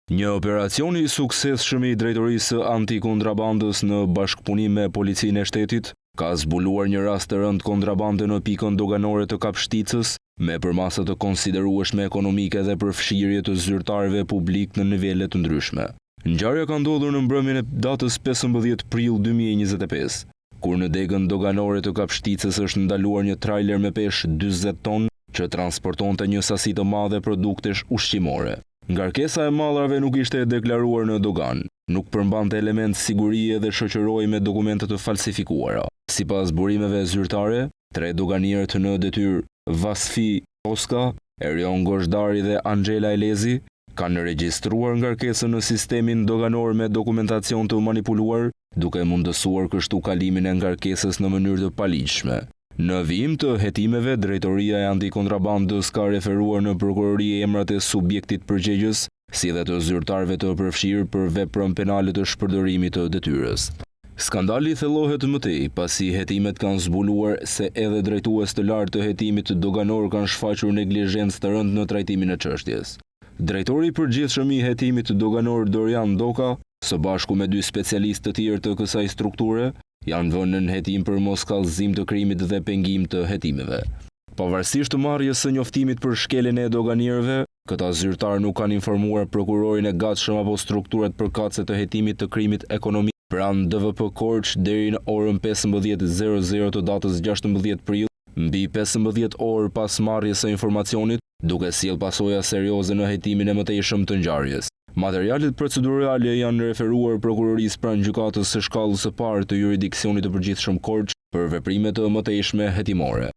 Një operacion i suksesshëm i drejtorisë antikontrabandës në bashkëpunim me policinë e shtetit ka zbuluar një rast të rënd kontrabande në pikën doganore të Kapshticës me përmasa të konsiderueshme ekonomike dhe përfshirje të zyrtarëve publik në nivele të ndryshme. Ngjarja ka ndodhur në mbrëmjen e datës 15 prill 2025, kur në degën doganore të Kapshticës është ndaluar një trailer me peshë 40 ton që transportonte një sasi të madhe produktesh ushqimore. Ngarkesa e mallrave nuk ishte e deklaruar në dogan, nuk përmbante element sigurie dhe shoqëroi me dokumente të falsifikuara. Sipas burimeve zyrtare, 3 doganierët në detyrë, Vasfi Oska, Erion Goshdari dhe Angela Elezi, kanë regjistruar ngarkesën në sistemin doganor me dokumentacion të manipuluar, duke mundësuar kështu kalimin e ngarkesës në mënyrë të paligjshme. Në vijim të hetimeve, Drejtoria e Antikontrabandës ka referuar në prokurori emrat e subjektit përgjegjës, si dhe të zyrtarëve të përfshirë për veprën penale të shpërdorimit të detyrës. Skandali thellohet mëtej pasi hetimet kanë zbuluar se edhe drejtues të lartë të hetimit doganor kanë shfaqur neglizhencë të rëndë në trajtimin e çështjes. Drejtori i përgjithshëm i hetimit doganor Dorian Doka, së bashku me 2 specialistë të tjerë të kësaj strukture, janë vënë në hetim për mos kallëzim të krimit dhe pengim të hetimeve. Pavarësisht të marrjes së njoftimit për shkeljen e doganierëve, këta zyrtar nuk kanë informuar prokurorin e gatshëm apo strukturat përkatëse të hetimit të krimit ekonomik pranë DVP Korç deri në orën 15:00 të datës 16 prill, mbi 15 orë pas marrjes së informacionit, duke sjellë pasoja serioze në hetimin e mëtejshëm të ngjarjes. Materialet procedurale janë referuar prokurorisë pranë gjykatës së shkallës së parë të jurisdiksionit të përgjithshëm Korç për veprime të mëtejshme hetimore.